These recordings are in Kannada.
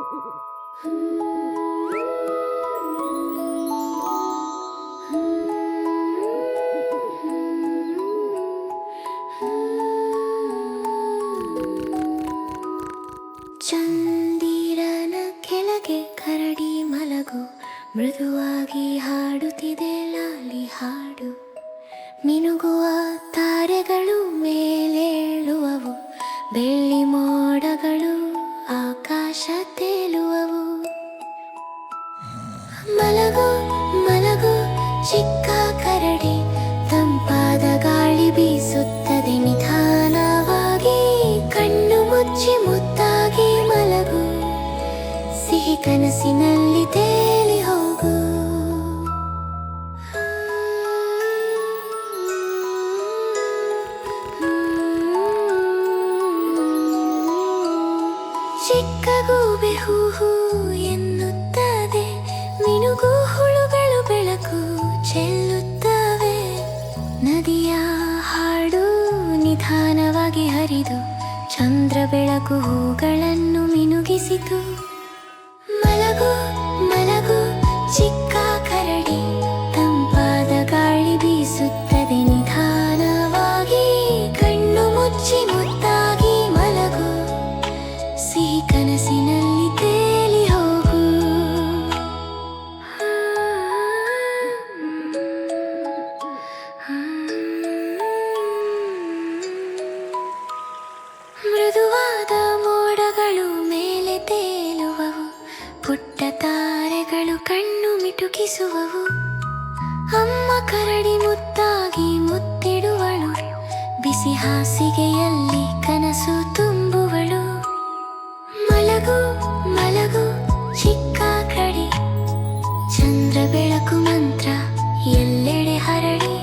ಚಂದಿರನ ಕೆಳಗೆ ಕರಡಿ ಮಲಗು, ಮೃದುವಾಗಿ ಹಾಡುತ್ತಿದೆ ಲಾಲಿ ಹಾಡು. ಮಿನುಗುವ ತಾರೆಗಳು ಮೇಲೇಳುವವು, ಬೆಳ್ಳಿ ಮೋಡಗಳು ಆಕಾಶ ತೇಲುವವು. ಮಲಗು ಮಲಗು ಚಿಕ್ಕ ಕರಡಿ, ತಂಪಾದ ಗಾಳಿ ಬೀಸುತ್ತದೆ ನಿಧಾನವಾಗಿ. ಕಣ್ಣು ಮುಚ್ಚಿ ಮುದ್ದಾಗಿ ಮಲಗು, ಸಿಹಿ ಕನಸಿನಲ್ಲಿ ತೇಲಿ ಹೋಗು. ಚಿಕ್ಕ ಗೂಬೆ ಹೂ ಹೂ ಎನ್ನುತ್ತದೆ, ಮಿನುಗು ಹುಳುಗಳು ಬೆಳಕು ಚೆಲ್ಲುತ್ತವೆ. ನದಿಯ ಹಾಡು ನಿಧಾನವಾಗಿ ಹರಿದು, ಚಂದ್ರ ಬೆಳಕು ಹೂಗಳನ್ನು ಮಿನುಗಿಸಿತು. ಮಲಗು ಮಲಗು ಚಿಕ್ಕ ಕರಡಿ, ತಂಪಾದ ಗಾಳಿ ಬೀಸುತ್ತದೆ ನಿಧಾನವಾಗಿ. ಕಣ್ಣು ಮುಚ್ಚಿ ಮುದ್ದಾಗಿ ಮಲಗು, ಸಿಹಿ ಕನಸಿನಲ್ಲಿ ತೇಲಿ ಹೋಗು. ಮೃದುವಾದ ಮೋಡಗಳು ಮೇಲೆ ತೇಲುವವು, ಪುಟ್ಟ ತಾರೆಗಳು ಕಣ್ಣು ಮಿಟುಕಿಸುವವು. ಅಮ್ಮ ಕರಡಿ ಮುದ್ದಾಗಿ ಮುತ್ತಿಡುವಳು, ಬಿಸಿ ಹಾಸಿಗೆಯಲ್ಲಿ ಕನಸು ತುಂಬುವಳು. ಮಲಗು ಮಲಗು ಚಿಕ್ಕ ಕರಡಿ, ಚಂದ್ರ ಬೆಳಕು ಮಂತ್ರ ಎಲ್ಲೆಡೆ ಹರಡಿ.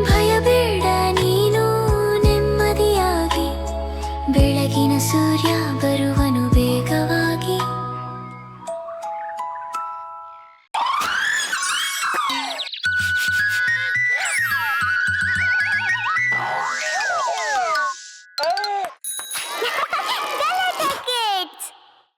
ಭಯ ಬೇಡ ನೀನು ನೆಮ್ಮದಿಯಾಗಿ, ಬೆಳಗಿನ ಸೂರ್ಯ ಬರು